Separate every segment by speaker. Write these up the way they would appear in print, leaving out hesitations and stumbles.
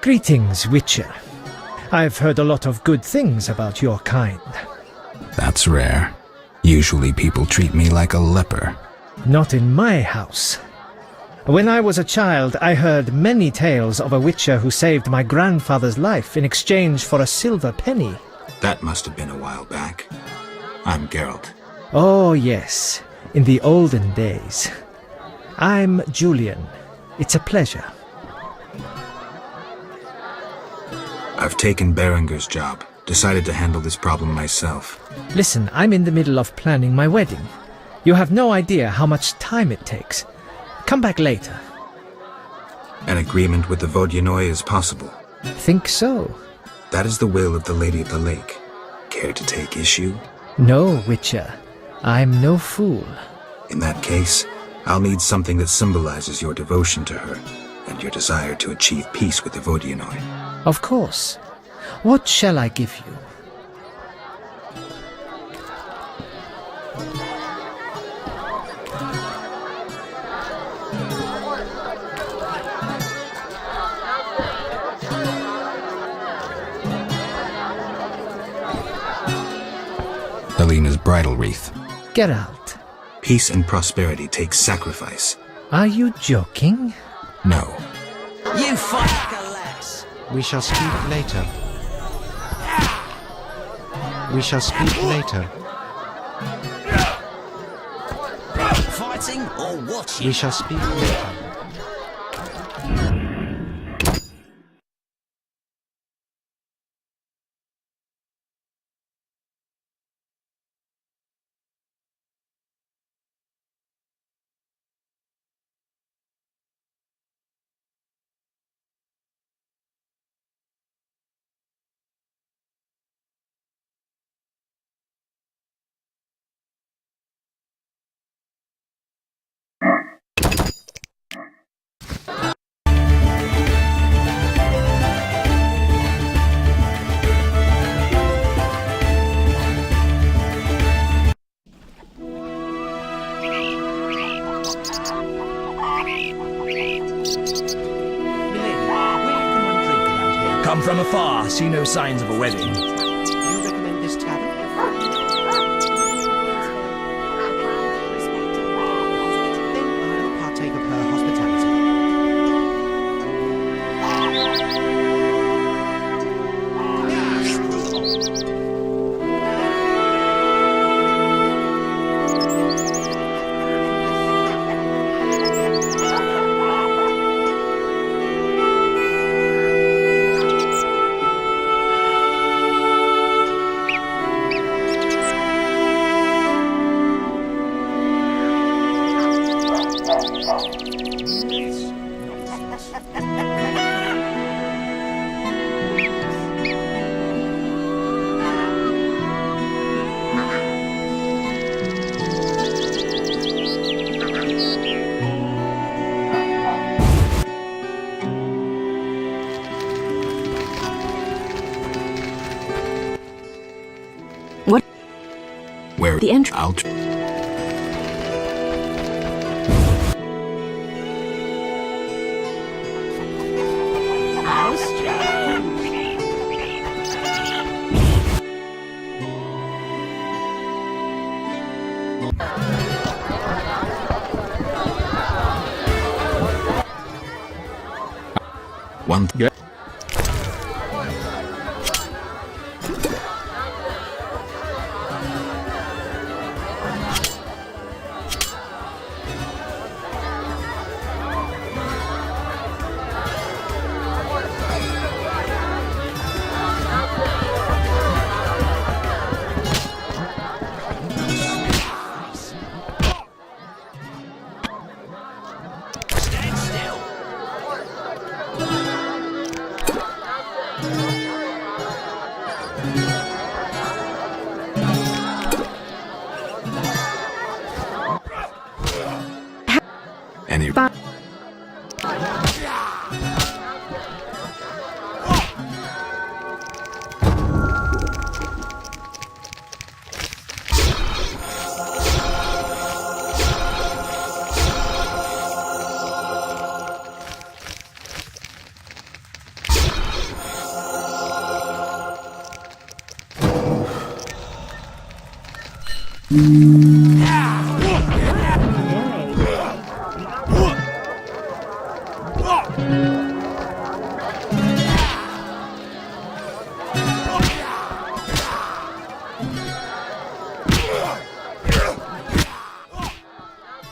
Speaker 1: Greetings, Witcher. I've heard a lot of good things about your kind.
Speaker 2: That's rare. Usually people treat me like a leper.
Speaker 1: Not in my house. When I was a child, I heard many tales of a Witcher who saved my grandfather's life in exchange for a silver penny.
Speaker 2: That must have been a while back. I'm Geralt.
Speaker 1: Oh, yes. In the olden days. I'm Julian. It's a pleasure.
Speaker 2: I've taken Berenger's job. Decided to handle this problem myself.
Speaker 1: Listen, I'm in the middle of planning my wedding. You have no idea how much time it takes. Come back later.
Speaker 2: An agreement with the Vodyanoi is possible.
Speaker 1: Think so?
Speaker 2: That is the will of the Lady of the Lake. Care to take issue?
Speaker 1: No, Witcher. I'm no fool.
Speaker 2: In that case, I'll need something that symbolizes your devotion to her and your desire to achieve peace with the Vodyanoi.
Speaker 1: Of course. What shall I give you?
Speaker 2: Alina's bridal wreath.
Speaker 1: Geralt.
Speaker 2: Peace and prosperity take sacrifice.
Speaker 1: Are you joking?
Speaker 2: No.
Speaker 3: You fight like a lass.
Speaker 4: We shall speak later. We shall speak later.
Speaker 3: Fighting or watching?
Speaker 4: We shall speak later.
Speaker 5: Come from afar, see no signs of a wedding.
Speaker 4: You recommend this tavern? Then I'll partake of her hospitality.
Speaker 2: Where
Speaker 6: The entry.
Speaker 2: I'll one th
Speaker 3: Stand still.
Speaker 2: any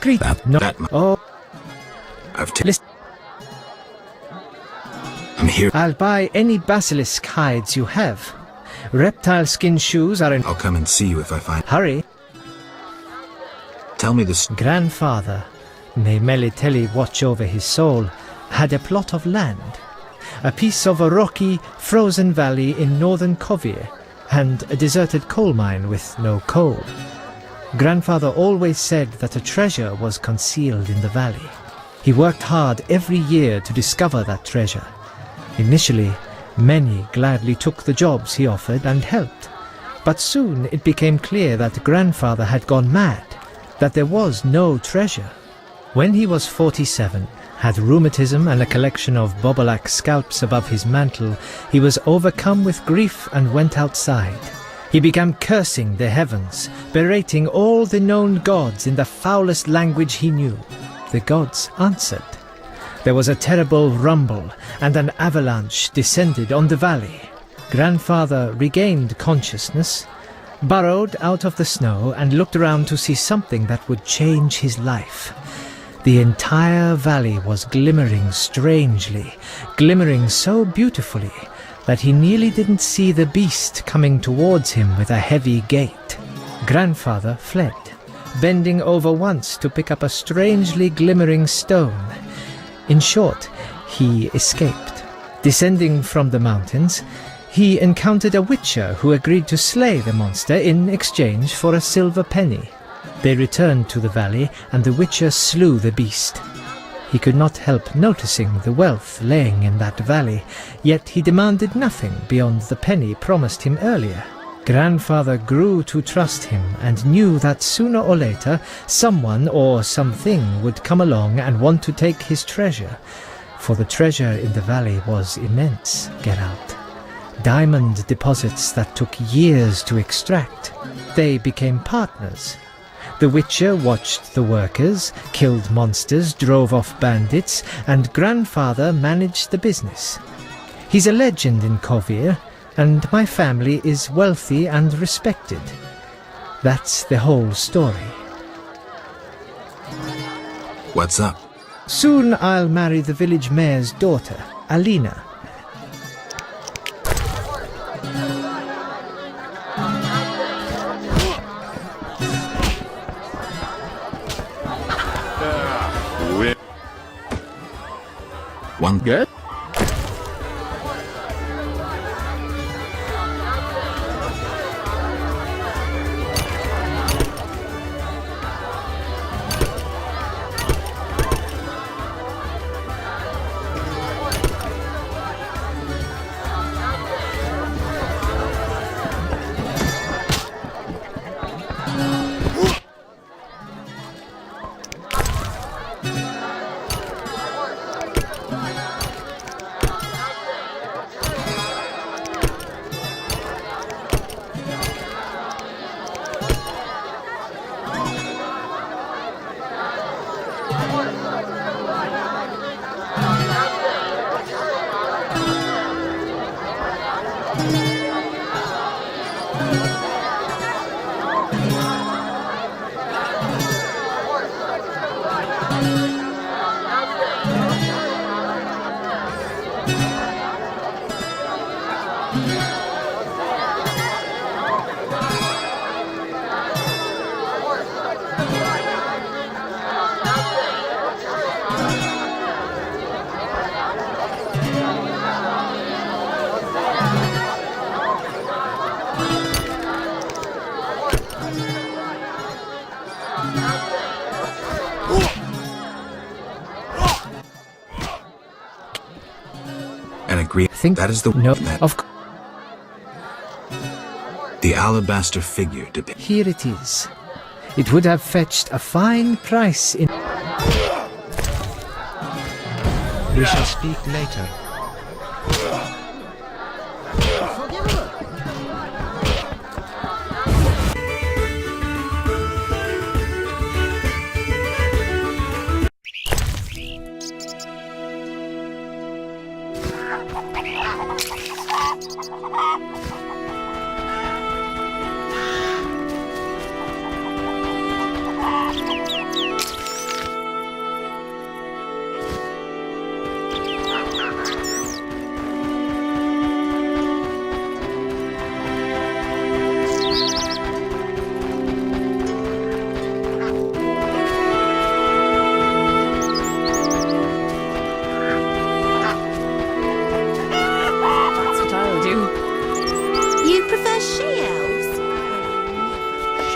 Speaker 1: Greet
Speaker 2: That
Speaker 1: Oh,
Speaker 2: I've taken.
Speaker 1: listen.
Speaker 2: I'm here.
Speaker 1: I'll buy any basilisk hides you have. Reptile skin shoes are in.
Speaker 2: I'll come and see you if I find.
Speaker 1: Hurry.
Speaker 2: Tell me this.
Speaker 1: Grandfather, may Melitele watch over his soul, had a plot of land, a piece of a rocky, frozen valley in northern Kovir, and a deserted coal mine with no coal. Grandfather always said that a treasure was concealed in the valley. He worked hard every year to discover that treasure. Initially, many gladly took the jobs he offered and helped, but soon it became clear that Grandfather had gone mad, that there was no treasure. When he was 47, had rheumatism and a collection of Bobolak scalps above his mantle, he was overcome with grief and went outside. He began cursing the heavens, berating all the known gods in the foulest language he knew. The gods answered. There was a terrible rumble, and an avalanche descended on the valley. Grandfather regained consciousness, burrowed out of the snow, and looked around to see something that would change his life. The entire valley was glimmering strangely, glimmering so beautifully that he nearly didn't see the beast coming towards him with a heavy gait. Grandfather fled, bending over once to pick up a strangely glimmering stone. In short, he escaped. Descending from the mountains, he encountered a witcher who agreed to slay the monster in exchange for a silver penny. They returned to the valley, and the witcher slew the beast. He could not help noticing the wealth laying in that valley, yet he demanded nothing beyond the penny promised him earlier. Grandfather grew to trust him and knew that sooner or later someone or something would come along and want to take his treasure, for the treasure in the valley was immense, Geralt. Diamond deposits that took years to extract. They became partners. The Witcher watched the workers, killed monsters, drove off bandits, and Grandfather managed the business. He's a legend in Kovir, and my family is wealthy and respected. That's the whole story.
Speaker 2: What's up?
Speaker 1: Soon I'll marry the village mayor's daughter, Alina.
Speaker 2: One
Speaker 5: Good?
Speaker 2: and agree.
Speaker 1: Think
Speaker 2: That is the
Speaker 1: no,
Speaker 2: that
Speaker 1: of
Speaker 2: the alabaster figure depicts.
Speaker 1: here it is. It would have fetched a fine price in.
Speaker 4: We shall speak later.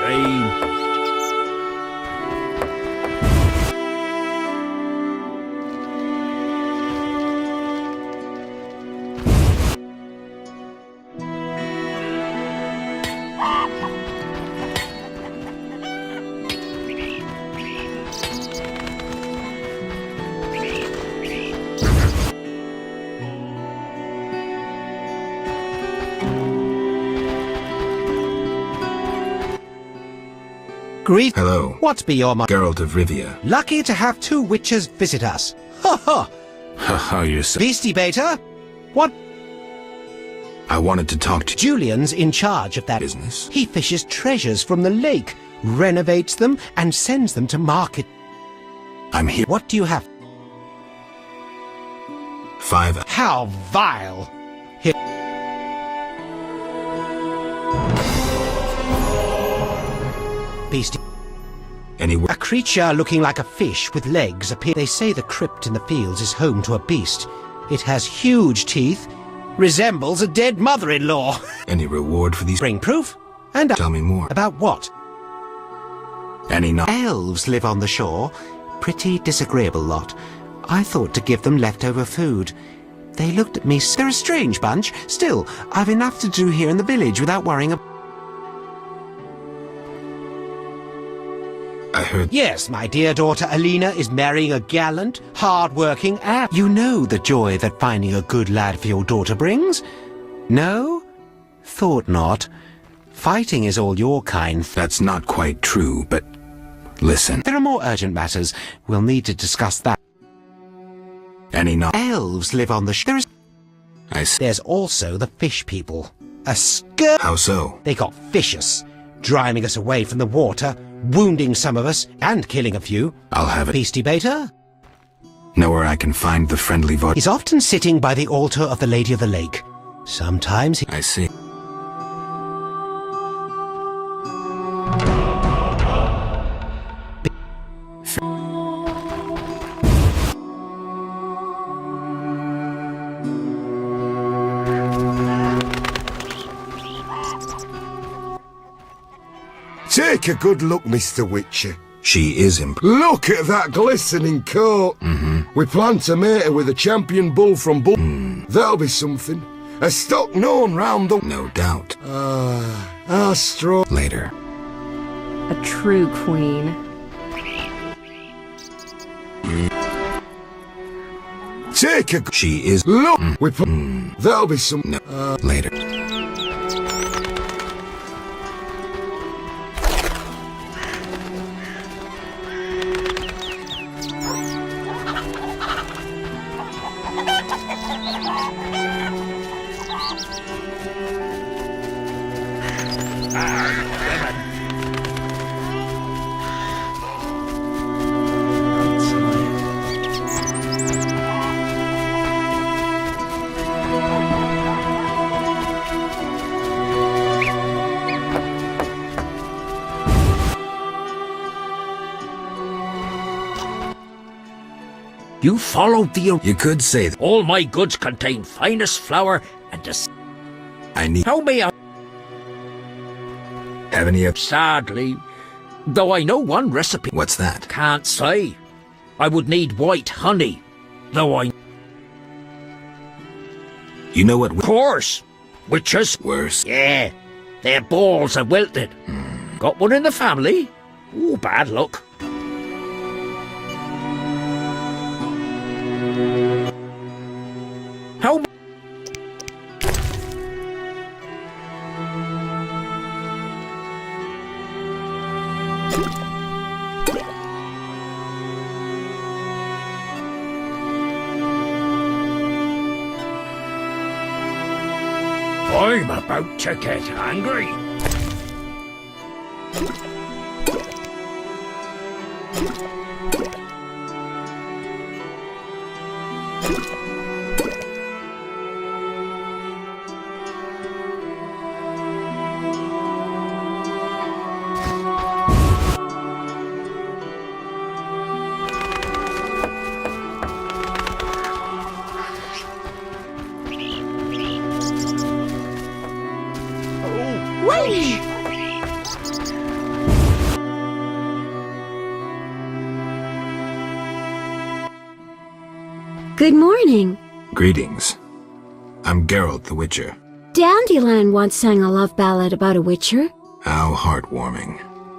Speaker 5: stream.
Speaker 4: Greet.
Speaker 2: Hello,
Speaker 4: What be your
Speaker 2: Geralt of Rivia.
Speaker 4: Lucky to have two witches visit us. Ha ha!
Speaker 2: Haha, you're so...
Speaker 4: Beastie Beta? What?
Speaker 2: I wanted to talk to
Speaker 4: Julian's in charge of that
Speaker 2: business.
Speaker 4: He fishes treasures from the lake, renovates them, and sends them to market.
Speaker 2: I'm here.
Speaker 4: What do you have?
Speaker 2: 5.
Speaker 4: How vile! Here. Beastie.
Speaker 2: Anywhere.
Speaker 4: A creature looking like a fish with legs appear. They say the crypt in the fields is home to a beast. It has huge teeth, resembles a dead mother-in-law.
Speaker 2: Any reward for these?
Speaker 4: Spring-proof? And
Speaker 2: Tell me more.
Speaker 4: about what?
Speaker 2: Any not?
Speaker 4: Elves live on the shore. Pretty disagreeable lot. I thought to give them leftover food. They looked at me. They're a strange bunch. Still, I've enough to do here in the village without worrying about...
Speaker 2: I heard.
Speaker 4: Yes, my dear daughter Alina is marrying a gallant, hard-working app. You know the joy that finding a good lad for your daughter brings? No? Thought not. Fighting is all your kind.
Speaker 2: That's not quite true, but listen.
Speaker 4: There are more urgent matters. We'll need to discuss that.
Speaker 2: Any not?
Speaker 4: Elves live on the shore.
Speaker 2: I see.
Speaker 4: There's also the fish people. A skirt.
Speaker 2: How so?
Speaker 4: They got vicious, driving us away from the water, wounding some of us, and killing a few.
Speaker 2: I'll have it.
Speaker 4: Beastie Beta?
Speaker 2: Know where I can find the friendly voice.
Speaker 4: He's often sitting by the altar of the Lady of the Lake. Sometimes he...
Speaker 2: I see.
Speaker 6: Take a good look, Mr. Witcher.
Speaker 2: She is imp.
Speaker 6: Look at that glistening coat. We plan to mate her with a champion bull from Bull. That'll be something. A stock known round the...
Speaker 2: No doubt.
Speaker 6: Straw.
Speaker 2: Later.
Speaker 7: A true queen.
Speaker 6: Take a...
Speaker 2: She is.
Speaker 6: Look. We put... That'll be some...
Speaker 2: No. Later.
Speaker 5: You followed the...
Speaker 2: You could say that.
Speaker 5: All my goods contain finest flour and the...
Speaker 2: I need.
Speaker 5: How may I...
Speaker 2: Have any of.
Speaker 5: Sadly, though I know one recipe...
Speaker 2: What's that?
Speaker 5: Can't say. I would need white honey, though I...
Speaker 2: You know what?
Speaker 5: Of course. Witches.
Speaker 2: Worse.
Speaker 5: Yeah. Their balls are wilted. Got one in the family? Ooh, bad luck. How... I'm about to get angry.
Speaker 8: Good morning.
Speaker 2: Greetings. I'm Geralt the Witcher.
Speaker 8: Dandelion once sang a love ballad about a witcher.
Speaker 2: How heartwarming.